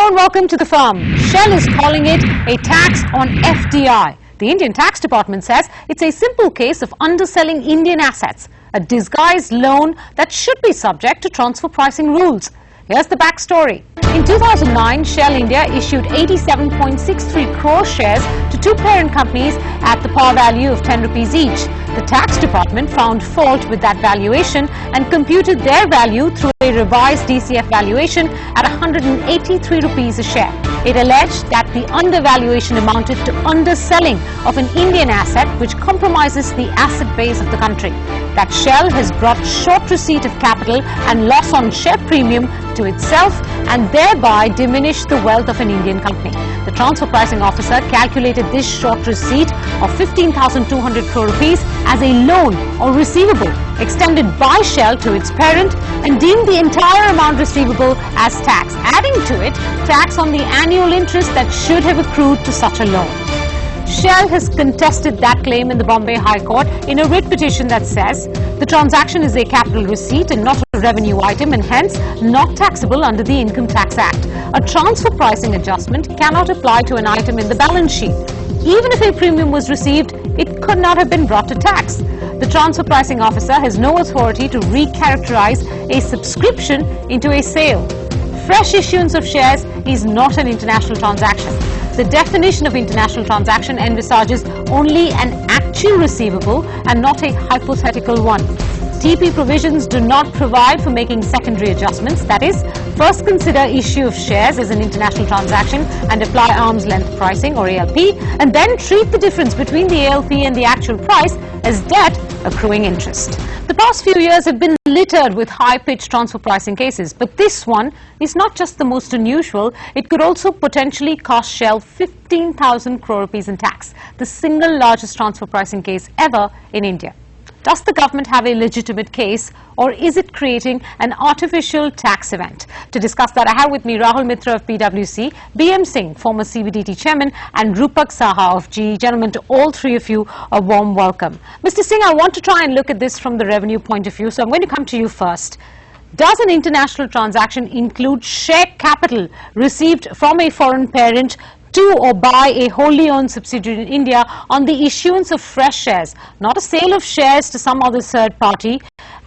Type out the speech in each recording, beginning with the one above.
Hello and welcome to the firm. Shell is calling it a tax on FDI. The Indian Tax Department says it's a simple case of underselling Indian assets, a disguised loan that should be subject to transfer pricing rules. Here's the backstory. In 2009, Shell India issued 87.63 crore shares to two parent companies at the par value of 10 rupees each. The tax department found fault with that valuation and computed their value through a revised DCF valuation at 183 rupees a share. It alleged that the undervaluation amounted to underselling of an Indian asset which compromises the asset base of the country. That Shell has brought short receipt of capital and loss on share premium to itself and thereby diminished the wealth of an Indian company. The transfer pricing officer calculated this short receipt of 15,200 crore rupees as a loan or receivable extended by Shell to its parent and deemed the entire amount receivable as tax, adding to it tax on the annual interest that should have accrued to such a loan. Shell has contested that claim in the Bombay High Court in a writ petition that says the transaction is a capital receipt and not a revenue item and hence not taxable under the Income Tax Act. A transfer pricing adjustment cannot apply to an item in the balance sheet. Even if a premium was received, it could not have been brought to tax. The transfer pricing officer has no authority to recharacterize a subscription into a sale. Fresh issuance of shares is not an international transaction. The definition of international transaction envisages only an actual receivable and not a hypothetical one. TP provisions do not provide for making secondary adjustments, that is, first consider issue of shares as an international transaction and apply arm's length pricing or ALP, and then treat the difference between the ALP and the actual price as debt accruing interest. The past few years have been littered with high-pitched transfer pricing cases, but this one is not just the most unusual, it could also potentially cost Shell 15,000 crore rupees in tax, the single largest transfer pricing case ever in India. Does the government have a legitimate case or is it creating an artificial tax event? To discuss that, I have with me Rahul Mitra of PwC, BM Singh, former CBDT chairman, and Rupak Saha of GE. Gentlemen, to all three of you, a warm welcome. Mr. Singh, I want to try and look at this from the revenue point of view, so I'm going to come to you first. Does an international transaction include share capital received from a foreign parent to or by a wholly owned subsidiary in India on the issuance of fresh shares, not a sale of shares to some other third party?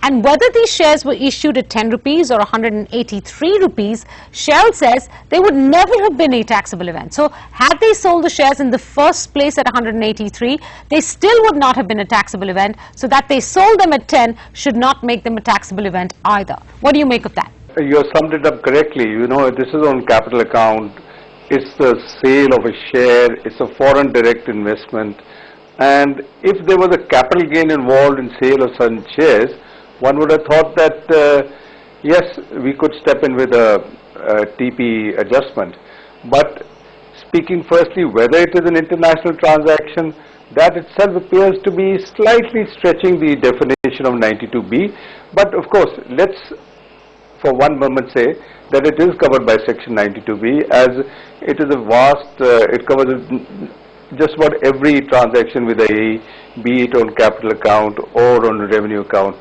And whether these shares were issued at 10 rupees or 183 rupees, Shell says they would never have been a taxable event. So had they sold the shares in the first place at 183, they still would not have been a taxable event. So that they sold them at 10 should not make them a taxable event either. What do you make of that? You have summed it up correctly. You know, this is on capital account. It's the sale of a share, it's a foreign direct investment, and if there was a capital gain involved in sale of certain shares, one would have thought that yes, we could step in with a TP adjustment. But speaking firstly, whether it is an international transaction, that itself appears to be slightly stretching the definition of 92B. But of course, let's for one moment say that it is covered by section 92B, as it is a vast, it covers just about every transaction with a, be it on capital account or on revenue account.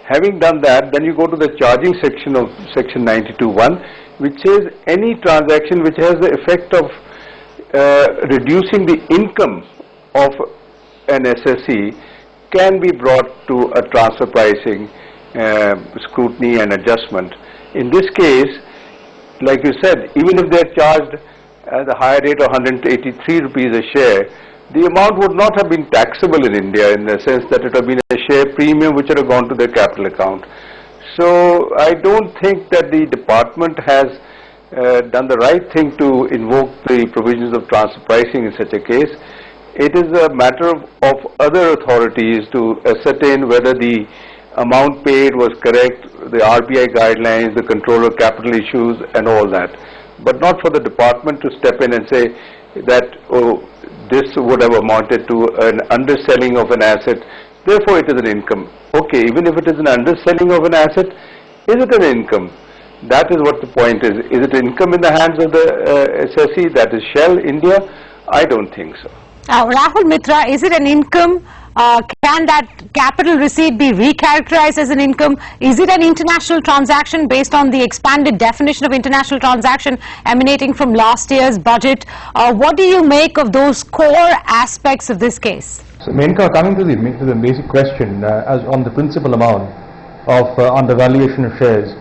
Having done that, then you go to the charging section of section 92(1), which says any transaction which has the effect of reducing the income of an SSE can be brought to a transfer pricing scrutiny and adjustment. In this case, like you said, even if they are charged at a higher rate of 183 rupees a share, the amount would not have been taxable in India in the sense that it would have been a share premium which would have gone to their capital account. So I don't think that the department has done the right thing to invoke the provisions of transfer pricing in such a case. It is a matter of other authorities to ascertain whether the amount paid was correct, the RBI guidelines, the control of capital issues and all that. But not for the department to step in and say that, oh, this would have amounted to an underselling of an asset, therefore it is an income. Okay, even if it is an underselling of an asset, is it an income? That is what the point is. Is it income in the hands of the SSE, that is Shell India? I don't think so. Rahul Mitra, is it an income? Can that capital receipt be recharacterized as an income? Is it an international transaction based on the expanded definition of international transaction emanating from last year's budget? What do you make of those core aspects of this case? So, Menka, coming to the basic question as on the principal amount of undervaluation of shares.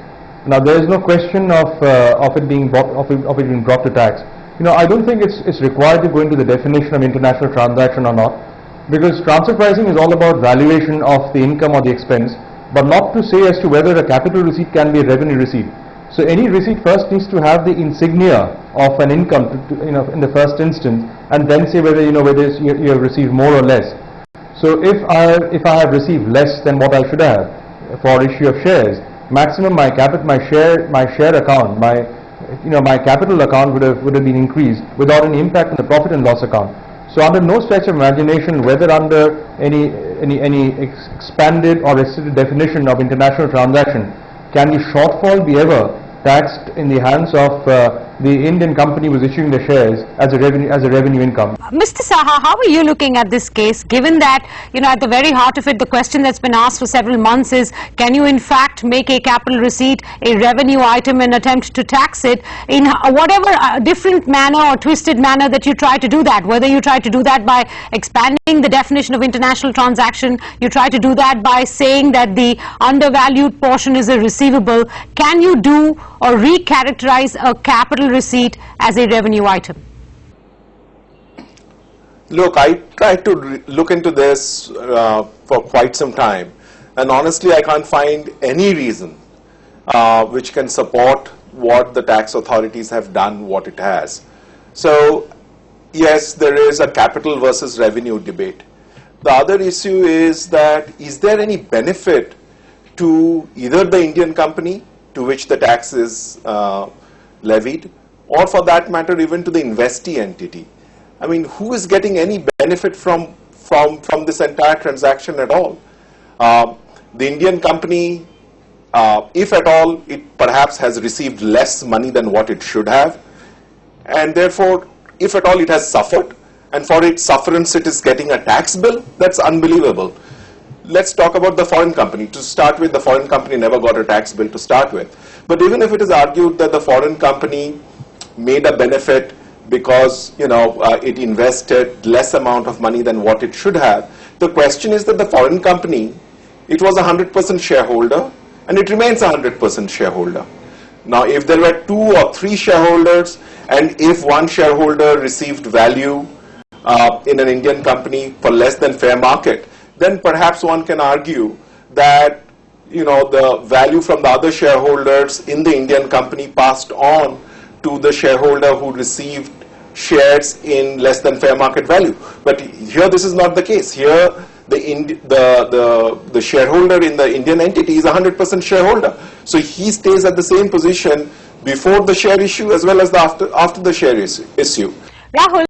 Now, there is no question of it being brought to tax. You know, I don't think it's required to go into the definition of international transaction or not, because transfer pricing is all about valuation of the income or the expense, but not to say as to whether a capital receipt can be a revenue receipt. So any receipt first needs to have the insignia of an income, in the first instance, and then say whether whether you have received more or less. So if I have received less than what I should have for issue of shares, maximum my share account, my capital account would have been increased without any impact on the profit and loss account. So under no stretch of imagination, whether under any expanded or restricted definition of international transaction, can the shortfall be ever taxed in the hands of the Indian company who is issuing the shares as a revenue income. Mr. Saha, how are you looking at this case, given that, at the very heart of it, the question that's been asked for several months is, can you in fact make a capital receipt a revenue item and attempt to tax it in whatever different manner or twisted manner that you try to do that, whether you try to do that by expanding the definition of international transaction, you try to do that by saying that the undervalued portion is a receivable, can you do or recharacterize a capital receipt as a revenue item? Look, I tried to look into this for quite some time, and honestly I can't find any reason which can support what the tax authorities have done, what it has. So yes, there is a capital versus revenue debate. The other issue is that, is there any benefit to either the Indian company to which the tax is levied, or for that matter even to the investee entity? I mean, who is getting any benefit from this entire transaction at all? The Indian company, if at all, it perhaps has received less money than what it should have, and therefore, if at all, it has suffered, and for its sufferance it is getting a tax bill. That's unbelievable. Let's talk about the foreign company. To start with, the foreign company never got a tax bill to start with. But even if it is argued that the foreign company made a benefit because it invested less amount of money than what it should have, the question is that the foreign company, it was 100% shareholder and it remains 100% shareholder. Now, if there were 2 or 3 shareholders, and if one shareholder received value in an Indian company for less than fair market, then perhaps one can argue that the value from the other shareholders in the Indian company passed on to the shareholder who received shares in less than fair market value. But here this is not the case. Here the shareholder in the Indian entity is 100% shareholder. So he stays at the same position before the share issue as well as after the share issue. Rahul.